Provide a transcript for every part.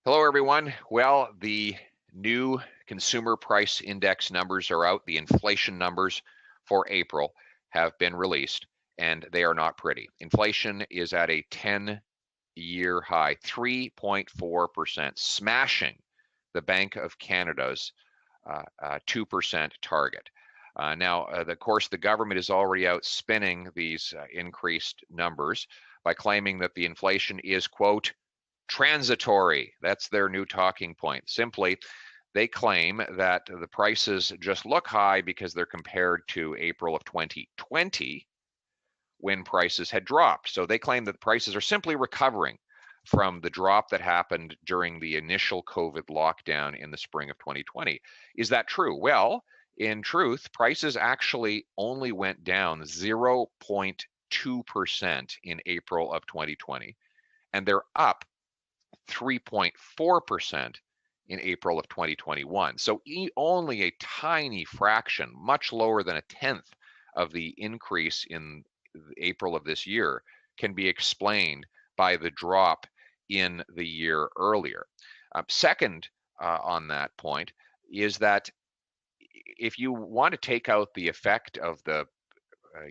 Hello, everyone. Well, the new consumer price index numbers are out. The inflation numbers for April have been released, and they are not pretty. Inflation is at a 10-year high, 3.4%, smashing the Bank of Canada's 2% target. Of course, the government is already out spinning these increased numbers by claiming that the inflation is, quote, transitory. That's their new talking point. Simply, they claim that the prices just look high because they're compared to April of 2020 when prices had dropped. So they claim that the prices are simply recovering from the drop that happened during the initial COVID lockdown in the spring of 2020. Is that true? Well, in truth, prices actually only went down 0.2% in April of 2020, and they're up 3.4% in April of 2021. So only a tiny fraction, much lower than a tenth of the increase in April of this year, can be explained by the drop in the year earlier. Second, on that point, is that if you want to take out the effect of the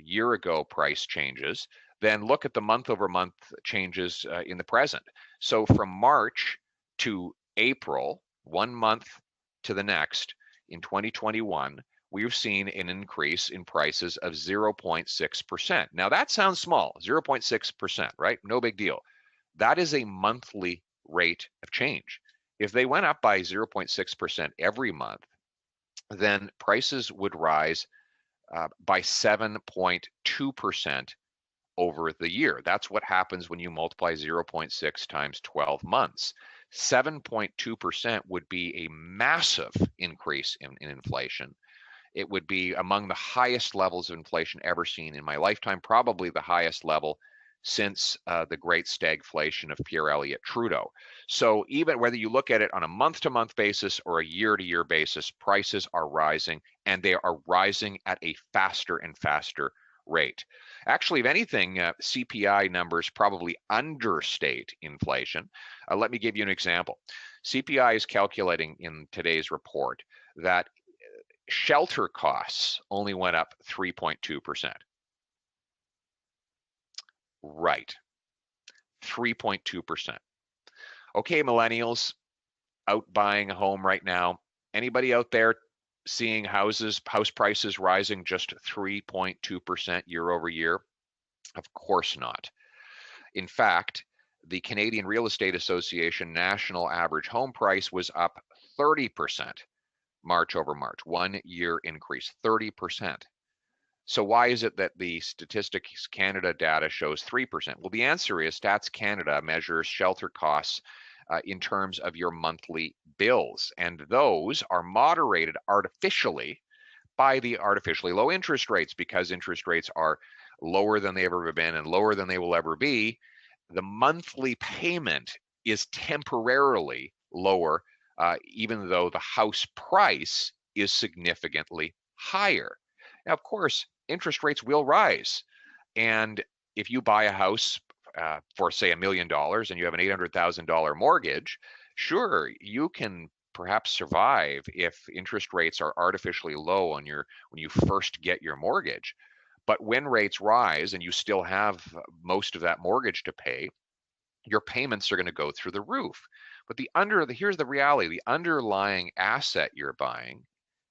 year ago price changes, then look at the month over month changes in the present. So from March to April, 1 month to the next in 2021, we've seen an increase in prices of 0.6%. Now that sounds small, 0.6%, right? No big deal. That is a monthly rate of change. If they went up by 0.6% every month, then prices would rise by 7.2% over the year. That's what happens when you multiply 0.6 times 12 months. 7.2% would be a massive increase in inflation. It would be among the highest levels of inflation ever seen in my lifetime, probably the highest level since the great stagflation of Pierre Elliott Trudeau. So even whether you look at it on a month-to-month basis or a year-to-year basis, prices are rising, and they are rising at a faster and faster rate. Actually, if anything, CPI numbers probably understate inflation. Let me give you an example. CPI is calculating in today's report that shelter costs only went up 3.2%. Right, 3.2%. Okay, millennials out buying a home right now. Anybody out there seeing house prices rising just 3.2% year over year? Of course not. In fact, the Canadian Real Estate Association national average home price was up 30% March over March, 1 year increase, 30%. So why is it that the Statistics Canada data shows 3%? Well, the answer is Stats Canada measures shelter costs in terms of your monthly bills, and those are moderated artificially by the artificially low interest rates. Because interest rates are lower than they've ever been and lower than they will ever be, the monthly payment is temporarily lower, even though the house price is significantly higher. Now, of course, interest rates will rise, and if you buy a house for, say, $1 million and you have an $800,000 mortgage, sure, you can perhaps survive if interest rates are artificially low when you first get your mortgage. But when rates rise and you still have most of that mortgage to pay, your payments are going to go through the roof. But here's the reality: the underlying asset you're buying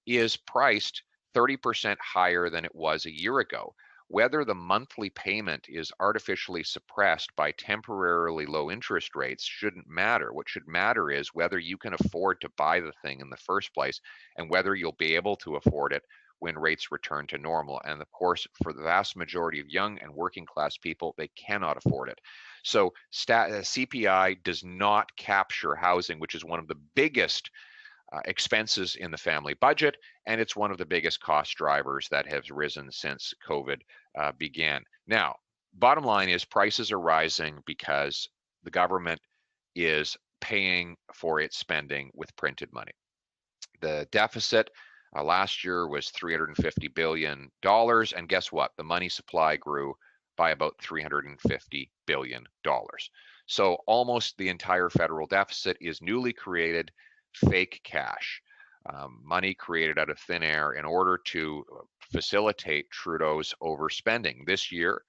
is priced 30% higher than it was a year ago. Whether the monthly payment is artificially suppressed by temporarily low interest rates shouldn't matter. What should matter is whether you can afford to buy the thing in the first place, and whether you'll be able to afford it when rates return to normal. And of course, for the vast majority of young and working class people, they cannot afford it. So CPI does not capture housing, which is one of the biggest expenses in the family budget, and it's one of the biggest cost drivers that has risen since COVID began. Now, bottom line is prices are rising because the government is paying for its spending with printed money. The deficit last year was $350 billion, and guess what? The money supply grew by about $350 billion. So almost the entire federal deficit is newly created fake cash, money created out of thin air in order to facilitate Trudeau's overspending. This year,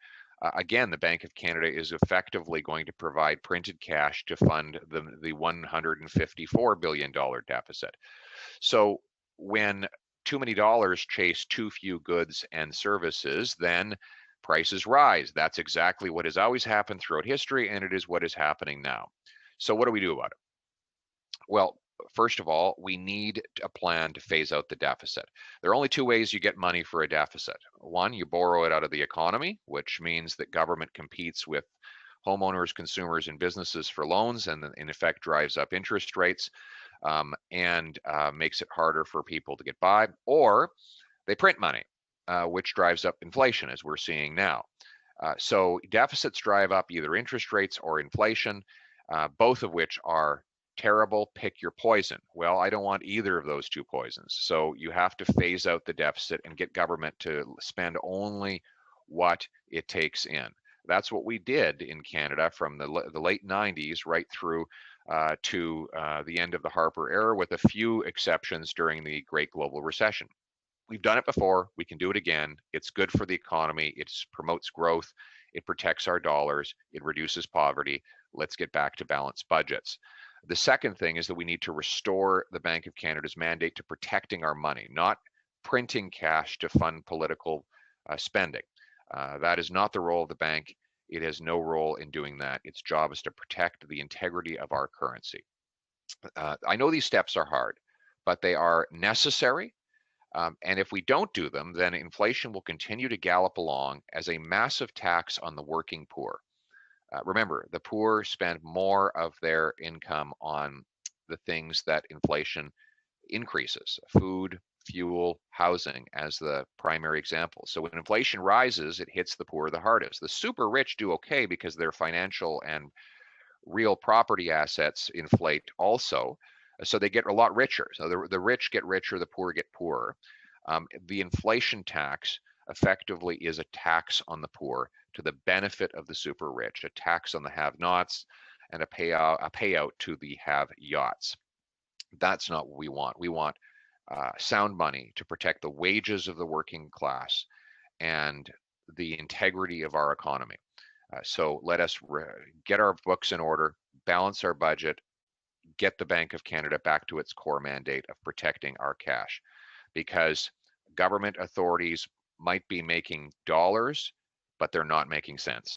again, the Bank of Canada is effectively going to provide printed cash to fund the $154 billion deficit. So when too many dollars chase too few goods and services, then prices rise. That's exactly what has always happened throughout history, and it is what is happening now. So what do we do about it? Well, first of all, we need a plan to phase out the deficit. There are only two ways you get money for a deficit. One, you borrow it out of the economy, which means that government competes with homeowners, consumers, and businesses for loans, and in effect drives up interest rates, and makes it harder for people to get by. Or they print money, which drives up inflation, as we're seeing now. So deficits drive up either interest rates or inflation, both of which are terrible. Pick your poison. Well, I don't want either of those two poisons. So you have to phase out the deficit and get government to spend only what it takes in. That's what we did in Canada from the late 90s right through to the end of the Harper era, with a few exceptions during the Great Global Recession. We've done it before. We can do it again. It's good for the economy. It promotes growth. It protects our dollars. It reduces poverty. Let's get back to balanced budgets. The second thing is that we need to restore the Bank of Canada's mandate to protecting our money, not printing cash to fund political spending. That is not the role of the bank. It has no role in doing that. Its job is to protect the integrity of our currency. I know these steps are hard, but they are necessary. And if we don't do them, then inflation will continue to gallop along as a massive tax on the working poor. Remember, the poor spend more of their income on the things that inflation increases: food, fuel, housing, as the primary example. So when inflation rises, it hits the poor the hardest. The super rich do okay because their financial and real property assets inflate also. So they get a lot richer. So the rich get richer, the poor get poorer. The inflation tax effectively is a tax on the poor to the benefit of the super rich, a tax on the have-nots, and a payout to the have-yachts. That's not what we want. We want sound money to protect the wages of the working class and the integrity of our economy. So let us get our books in order, balance our budget, get the Bank of Canada back to its core mandate of protecting our cash, because government authorities might be making dollars, but they're not making sense.